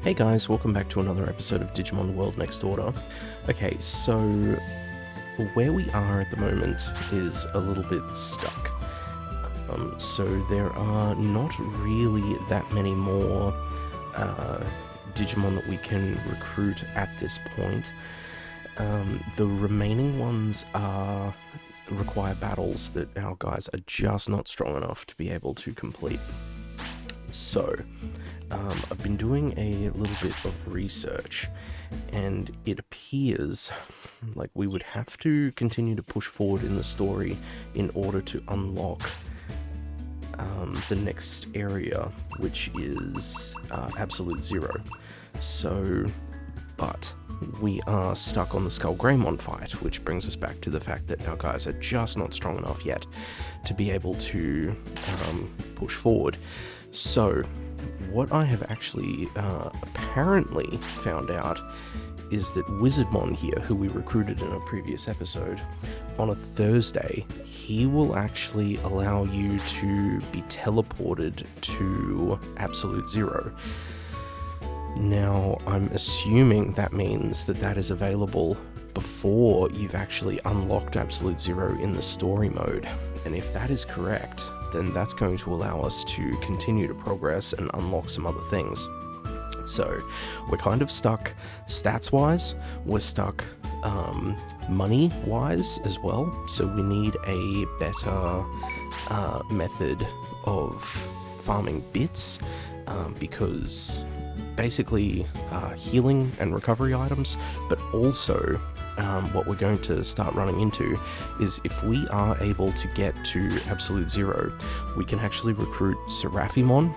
Hey guys, welcome back to another episode of Digimon World Next Order. Okay, so where we are at the moment is a little bit stuck. So there are not really that many more Digimon that we can recruit at this point. The remaining ones require battles that our guys are just not strong enough to be able to complete. So, I've been doing a little bit of research, and it appears like we would have to continue to push forward in the story in order to unlock the next area, which is Absolute Zero. So, but we are stuck on the Skullgreymon fight, which brings us back to the fact that our guys are just not strong enough yet to be able to push forward. So, what I have actually apparently found out is that Wizardmon here, who we recruited in a previous episode, on a Thursday, he will actually allow you to be teleported to Absolute Zero. Now, I'm assuming that means that that is available before you've actually unlocked Absolute Zero in the story mode. And if that is correct, then that's going to allow us to continue to progress and unlock some other things. So, we're kind of stuck stats-wise, we're stuck money-wise as well, so we need a better method of farming bits, because basically healing and recovery items, but also what we're going to start running into is if we are able to get to Absolute Zero, we can actually recruit Seraphimon.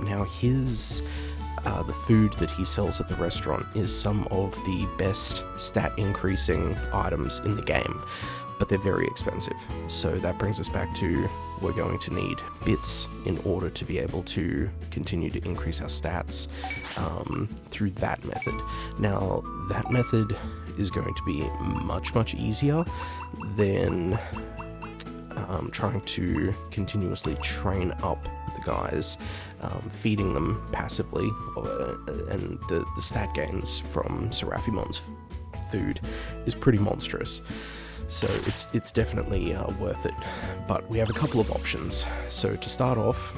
Now his the food that he sells at the restaurant is some of the best stat increasing items in the game, but they're very expensive. So that brings us back to we're going to need bits in order to be able to continue to increase our stats through that method. Now, that method is going to be much easier than trying to continuously train up the guys, feeding them passively, and the stat gains from Seraphimon's food is pretty monstrous. So it's definitely worth it, but we have a couple of options. So to start off,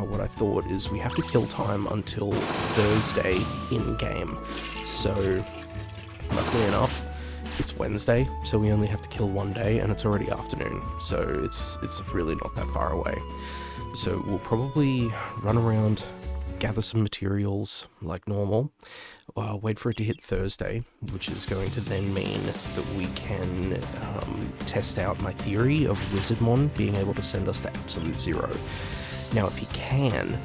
what I thought is we have to kill time until Thursday in-game. So luckily enough, it's Wednesday, so we only have to kill one day, and it's already afternoon, so it's really not that far away. So we'll probably run around, gather some materials like normal, wait for it to hit Thursday, which is going to then mean that we can test out my theory of Wizardmon being able to send us to Absolute Zero. Now, if he can,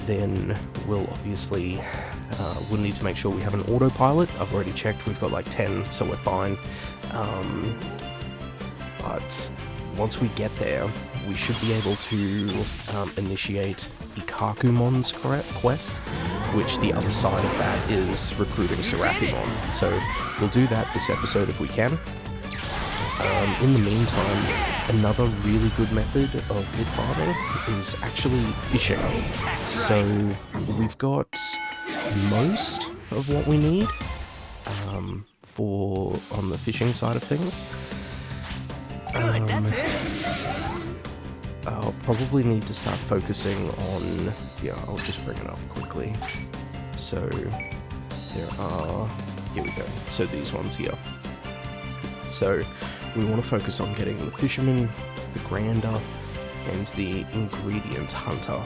then we'll obviously we'll need to make sure we have an autopilot. I've already checked, we've got like 10, so we're fine. But once we get there, we should be able to initiate Ikkakumon's quest, which the other side of that is recruiting Seraphimon. So we'll do that this episode if we can. In the meantime, another really good method of bit farming is actually fishing. So we've got most of what we need for on the fishing side of things. That's it. I'll probably need to start focusing on, I'll just bring it up quickly. So there are, here we go, so these ones here. So we want to focus on getting the Fisherman, the Grander, and the Ingredient Hunter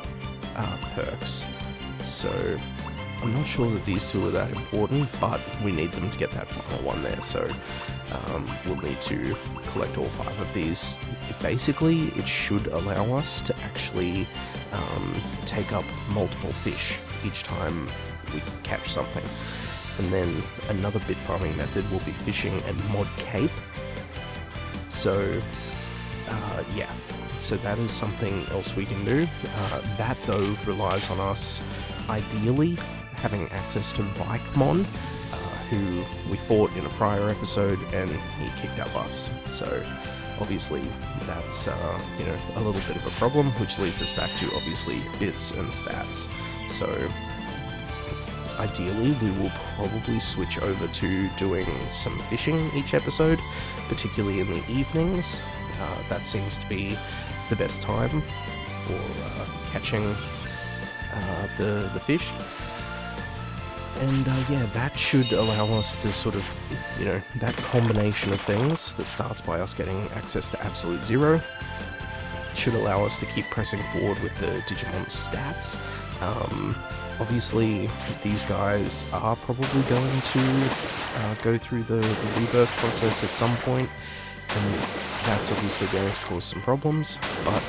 perks. So I'm not sure that these two are that important, but we need them to get that final one there, so we'll need to collect all 5 of these. Basically, it should allow us to actually take up multiple fish each time we catch something. And then another bit farming method will be fishing and mod cape. So, so that is something else we can do. That, though, relies on us ideally having access to Vikemon, who we fought in a prior episode, and he kicked our butts. So obviously that's a little bit of a problem, which leads us back to obviously bits and stats. So ideally, we will probably switch over to doing some fishing each episode, particularly in the evenings. That seems to be the best time for catching the fish. And yeah, that should allow us to sort of, you know, that combination of things that starts by us getting access to Absolute Zero should allow us to keep pressing forward with the Digimon stats. Obviously, these guys are probably going to go through the rebirth process at some point, and that's obviously going to cause some problems, but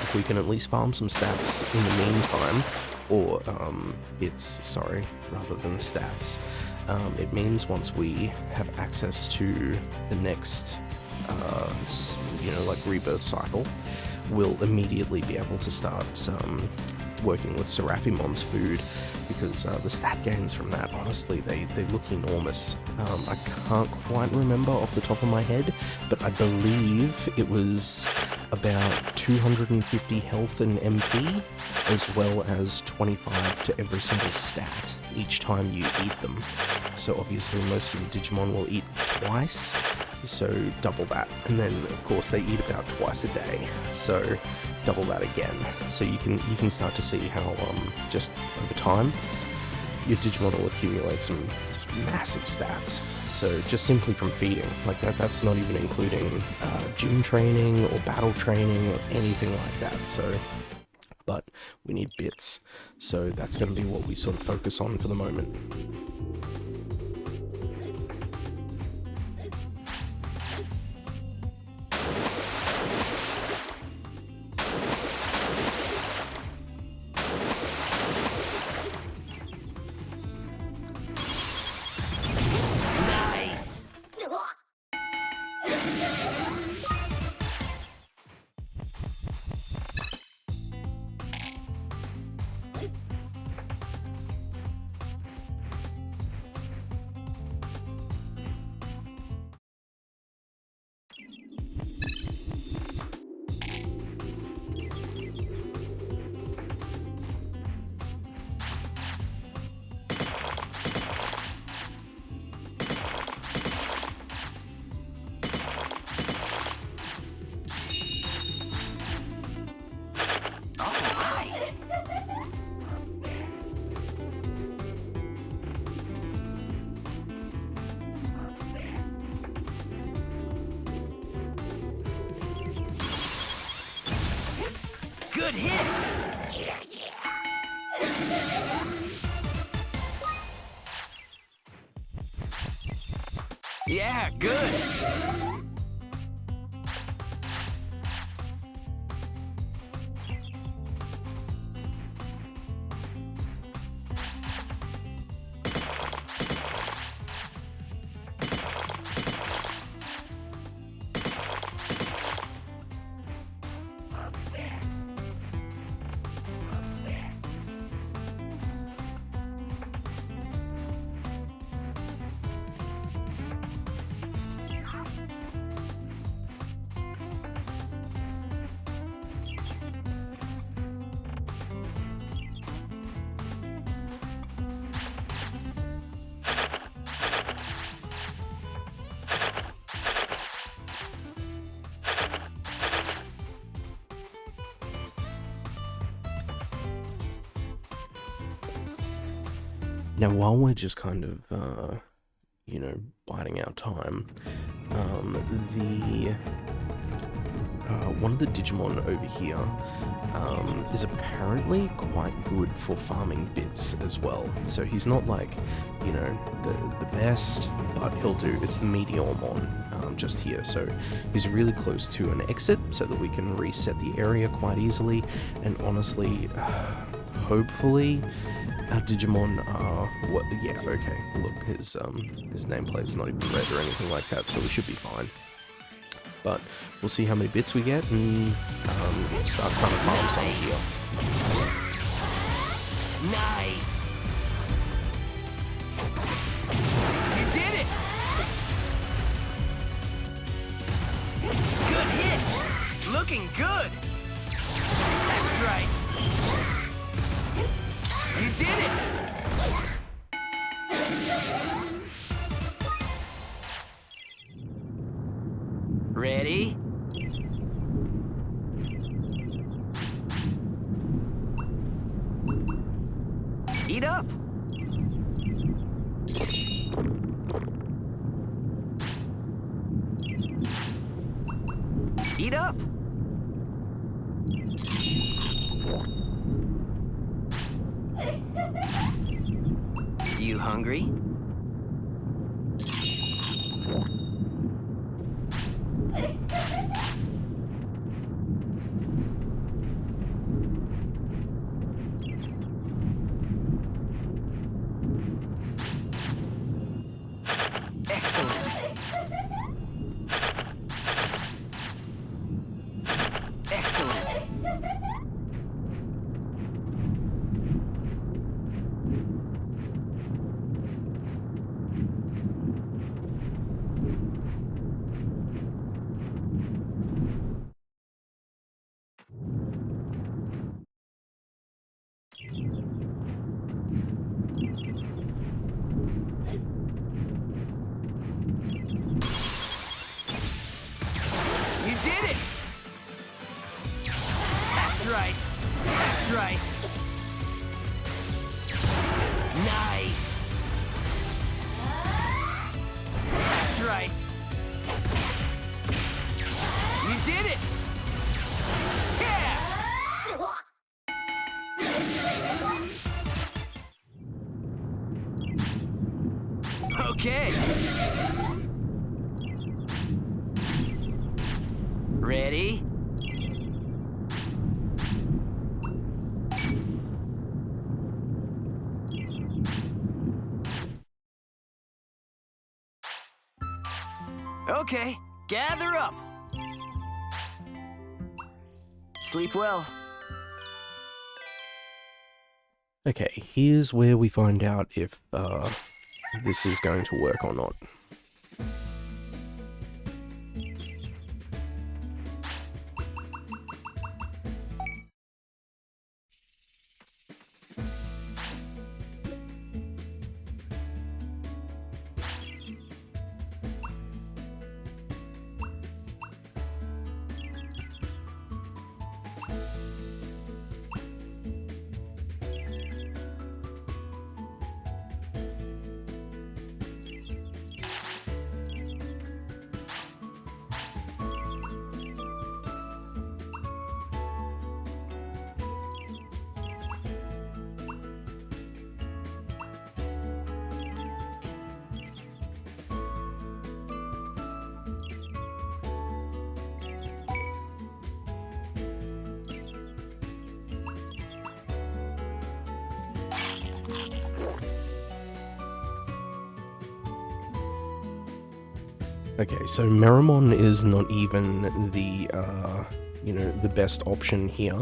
if we can at least farm some stats in the meantime, or bits, sorry, rather than stats, it means once we have access to the next, you know, like rebirth cycle, we'll immediately be able to start working with Seraphimon's food, because the stat gains from that, honestly, they look enormous. I can't quite remember off the top of my head, but I believe it was about 250 health and MP, as well as 25 to every single stat each time you eat them. So obviously most of the Digimon will eat twice, so double that. And then of course they eat about twice a day, so double that again. So you can start to see how just over time your Digimon will accumulate some just massive stats. So just simply from feeding, like that's not even including gym training or battle training or anything like that. So, but we need bits, so that's going to be what we sort of focus on for the moment. Good hit! Yeah, good! Now, while we're just kind of, you know, biding our time, one of the Digimon over here is apparently quite good for farming bits as well. So he's not like, you know, the best, but he'll do. It's the Meteormon just here. So he's really close to an exit so that we can reset the area quite easily. And honestly, hopefully our Digimon are, what, yeah, okay, look, his nameplate's not even red or anything like that, so we should be fine. But we'll see how many bits we get and start trying to farm some here. Nice! You did it! Good hit! Looking good! That's right! You did it! Eat up! Eat up! You hungry? Excellent. Excellent. You did it! That's right. That's right. Nice. That's right. You did it! Yeah! Okay. Ready? Okay, gather up. Sleep well. Okay, here's where we find out if this is going to work or not. Okay, so Meramon is not even the, the best option here.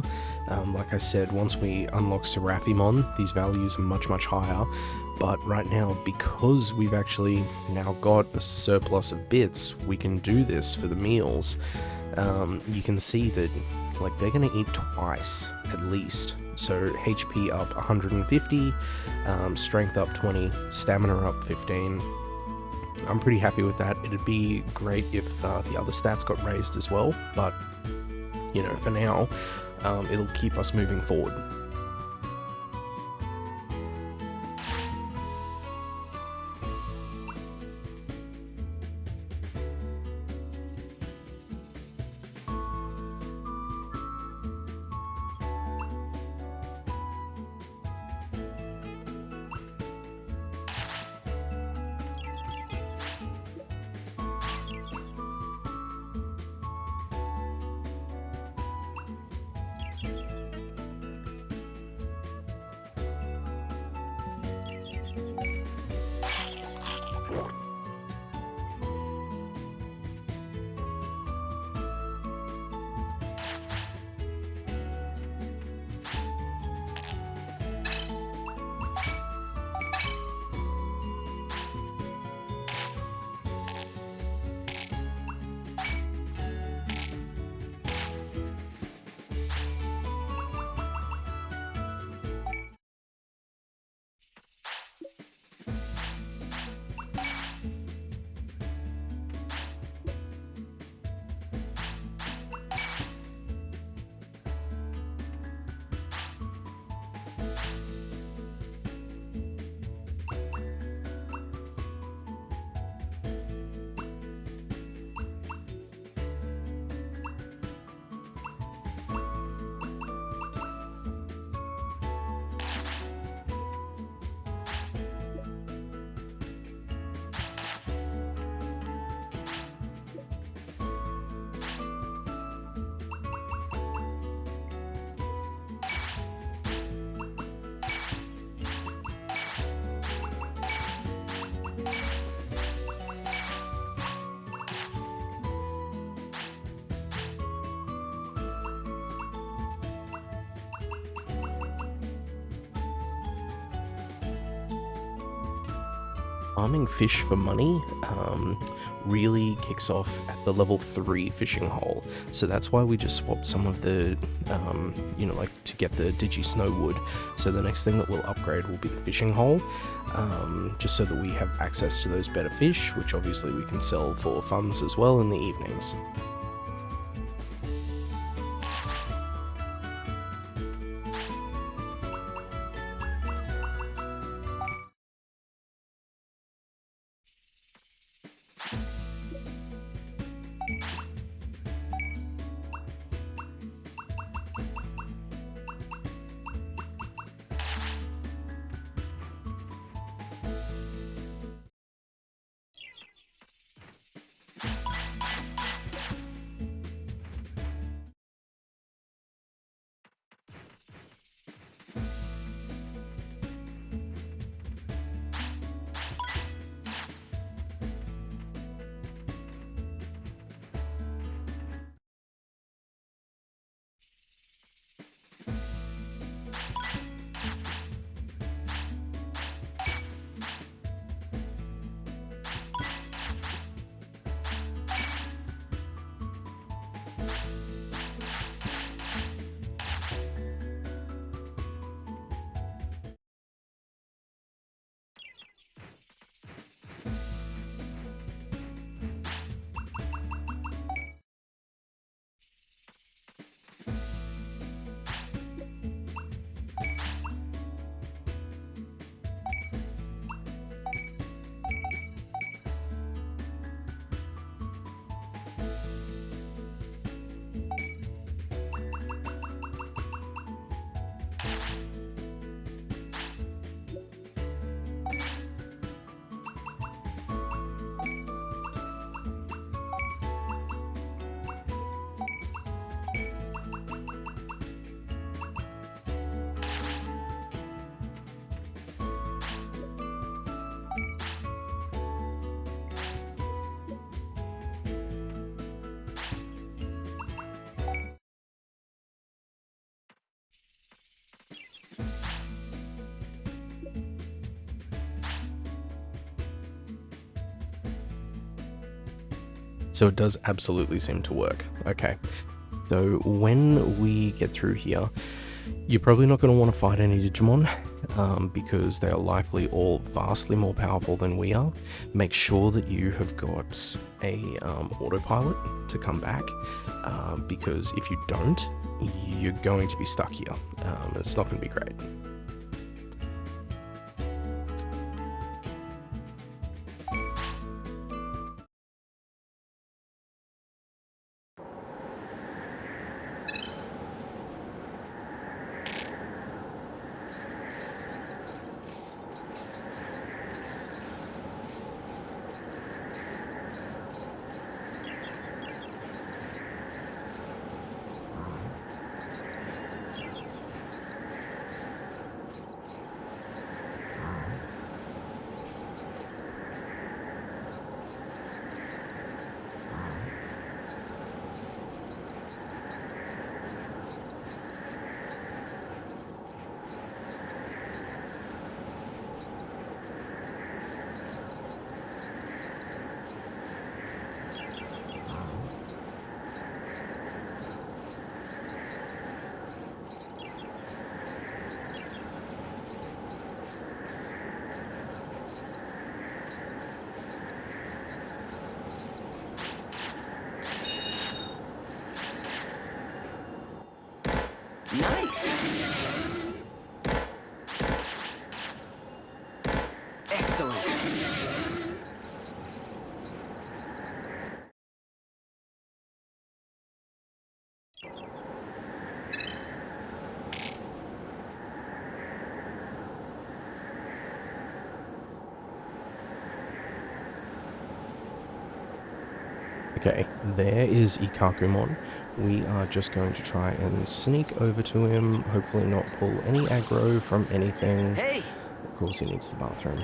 Like I said, once we unlock Seraphimon, these values are much, much higher. But right now, because we've actually now got a surplus of bits, we can do this for the meals. You can see that, like, they're going to eat twice, at least. So HP up 150, strength up 20, stamina up 15. I'm pretty happy with that. It'd be great if the other stats got raised as well, but, for now, it'll keep us moving forward. farming fish for money really kicks off at the level 3 fishing hole. So that's why we just swapped some of the, you know, like to get the Digi Snow Wood. So the next thing that we'll upgrade will be the fishing hole, just so that we have access to those better fish, which obviously we can sell for funds as well in the evenings. So it does absolutely seem to work. Okay, so when we get through here, you're probably not going to want to fight any Digimon, because they are likely all vastly more powerful than we are. Make sure that you have got a autopilot to come back, because if you don't, you're going to be stuck here. It's not going to be great. Nice! Excellent! Okay, there is Ikkakumon. We are just going to try and sneak over to him, hopefully not pull any aggro from anything. Hey! Of course he needs the bathroom.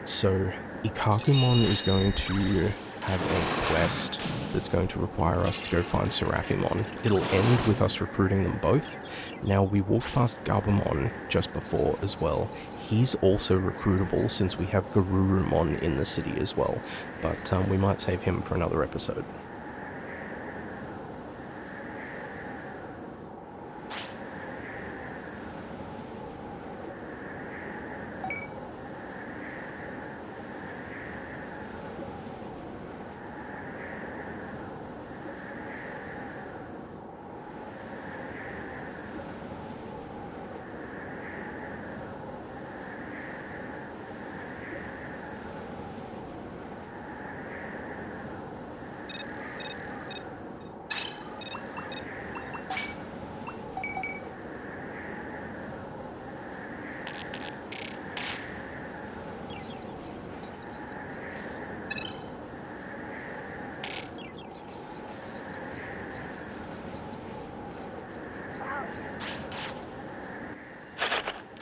So Ikkakumon is going to have a quest that's going to require us to go find Seraphimon. It'll end with us recruiting them both. Now, we walked past Gabumon just before as well. He's also recruitable since we have Garurumon in the city as well, but we might save him for another episode.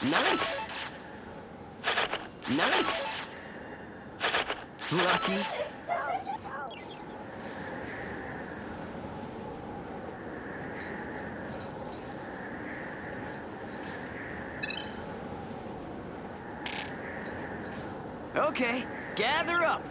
Nice! Nice! Lucky. Okay, gather up.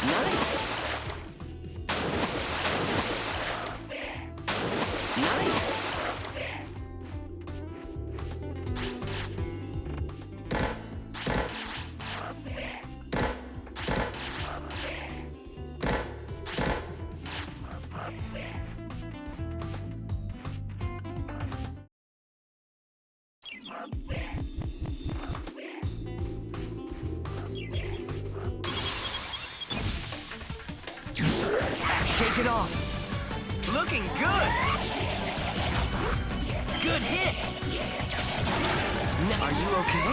Nice! Nice! Shake it off. Looking good. Good hit. Now, are you okay?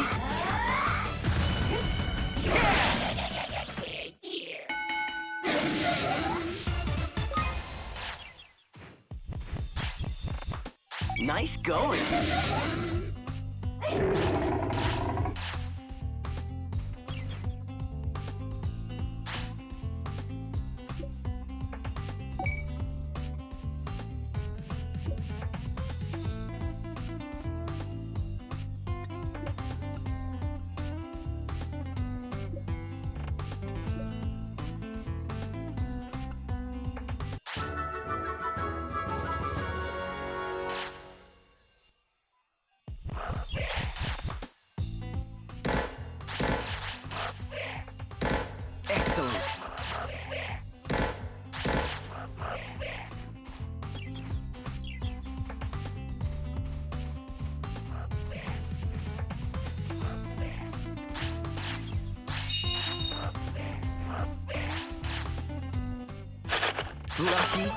Nice going. Excellent. Lucky.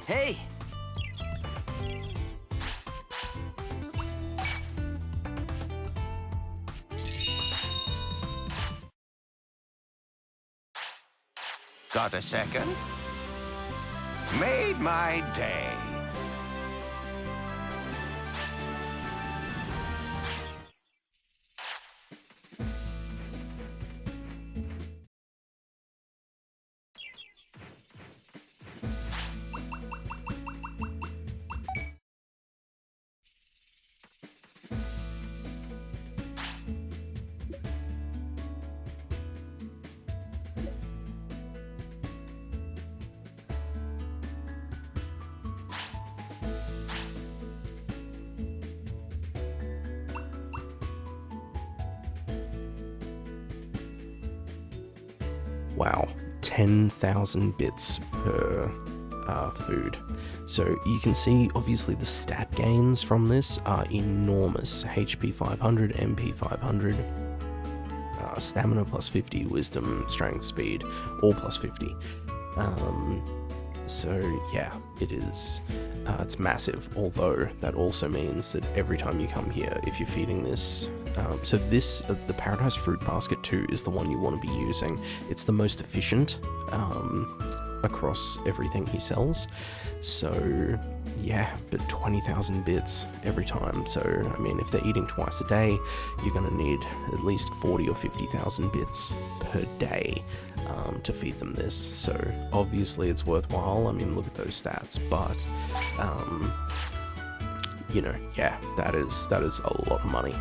Hey! Got a second? Made my day. Wow, 10,000 bits per food. So you can see, obviously, the stat gains from this are enormous. HP 500, MP 500, stamina plus 50, wisdom, strength, speed, all plus 50. So yeah, it is, it's massive, although that also means that every time you come here, if you're feeding this, so this, the Paradise Fruit Basket 2 is the one you want to be using. It's the most efficient across everything he sells. So yeah, but 20,000 bits every time. So, I mean, if they're eating twice a day, you're going to need at least 40 or 50,000 bits per day to feed them this. So obviously it's worthwhile. I mean, look at those stats, but you know, yeah, that is a lot of money.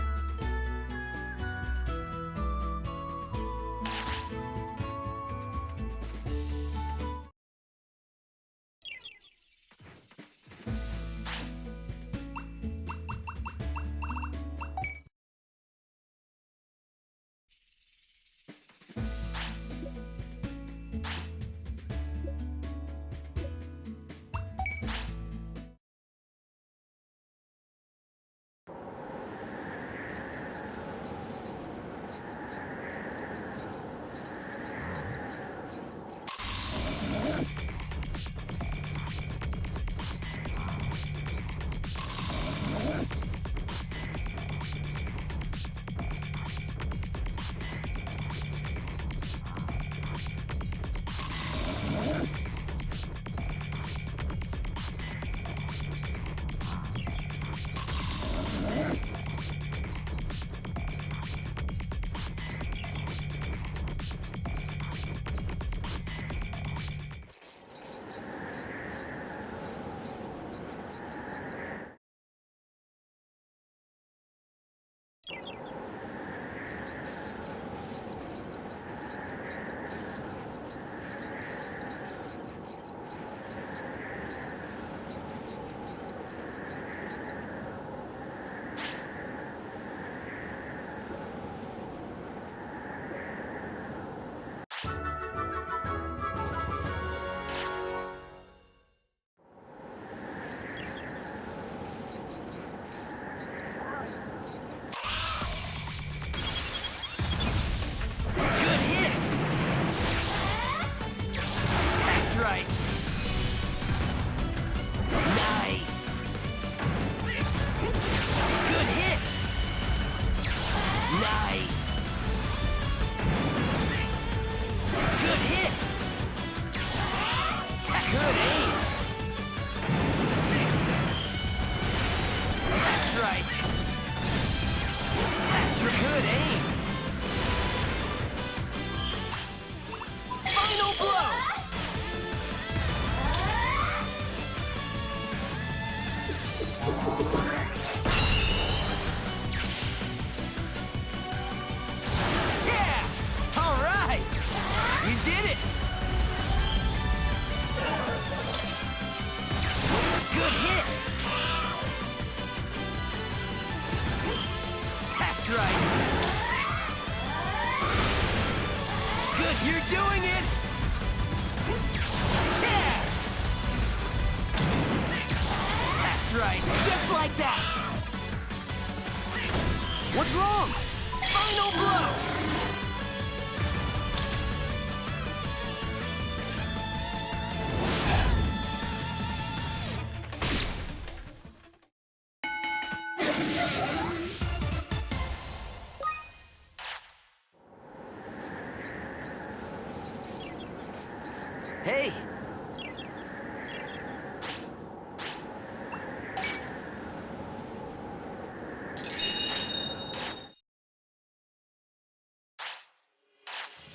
Hey!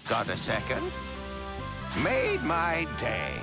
Got a second? Made my day.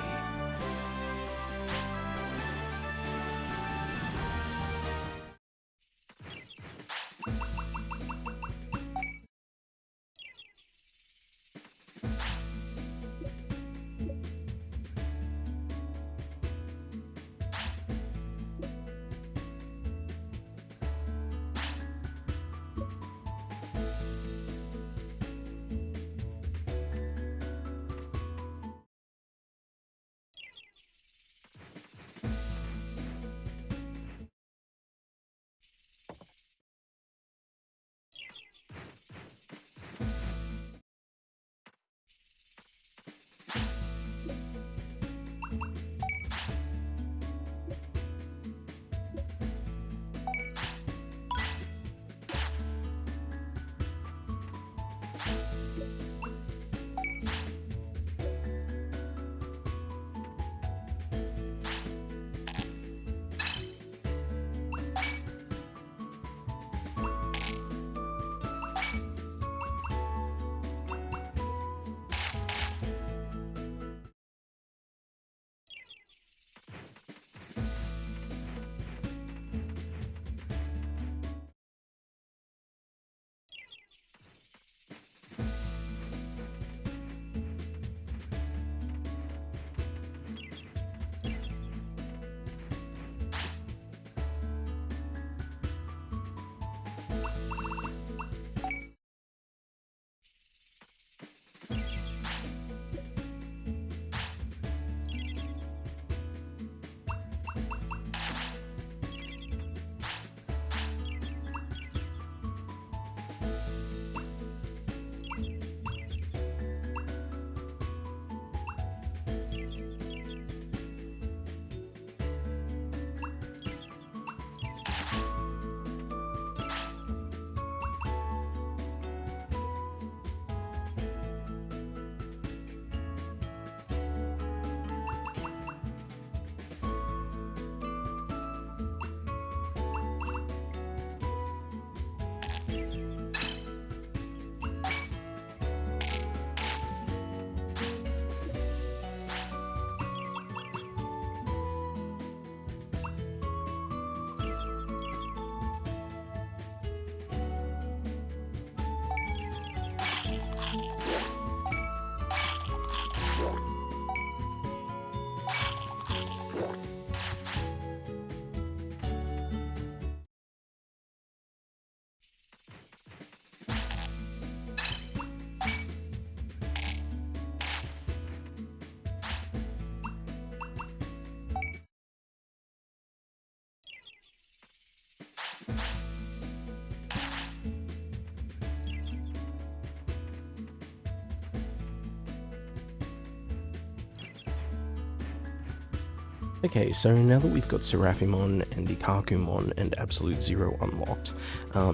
Okay, so now that we've got Seraphimon and Ikkakumon and Absolute Zero unlocked,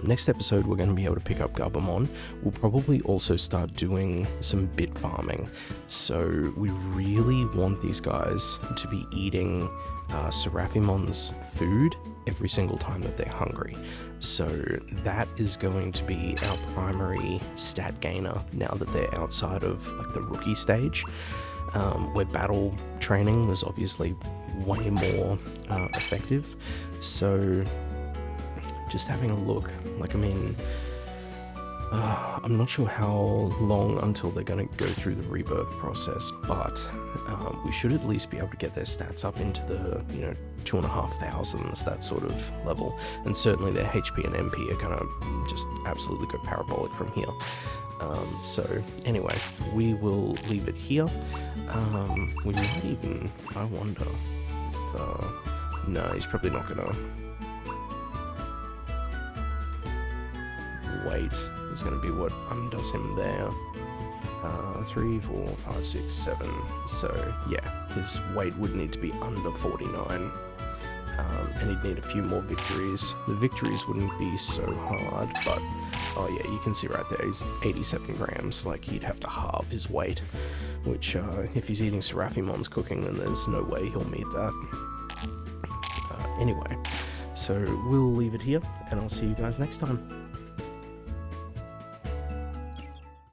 next episode we're going to be able to pick up Gabumon. We'll probably also start doing some bit farming, so we really want these guys to be eating Seraphimon's food every single time that they're hungry. So that is going to be our primary stat gainer now that they're outside of like the rookie stage, where battle training was obviously way more effective. So just having a look, like, I mean, I'm not sure how long until they're going to go through the rebirth process, but we should at least be able to get their stats up into the, 2,500s, that sort of level, and certainly their HP and MP are going to just absolutely go parabolic from here. So anyway, we will leave it here. We might even, I wonder if, no, he's probably not gonna wait. Is gonna be what undoes him there. 3, 4, 5, 6, 7. So yeah, his weight would need to be under 49. And he'd need a few more victories. The victories wouldn't be so hard, but oh yeah, you can see right there, he's 87 grams, like he'd have to halve his weight which if he's eating Seraphimon's cooking, then there's no way he'll meet that. Anyway, so we'll leave it here, and I'll see you guys next time.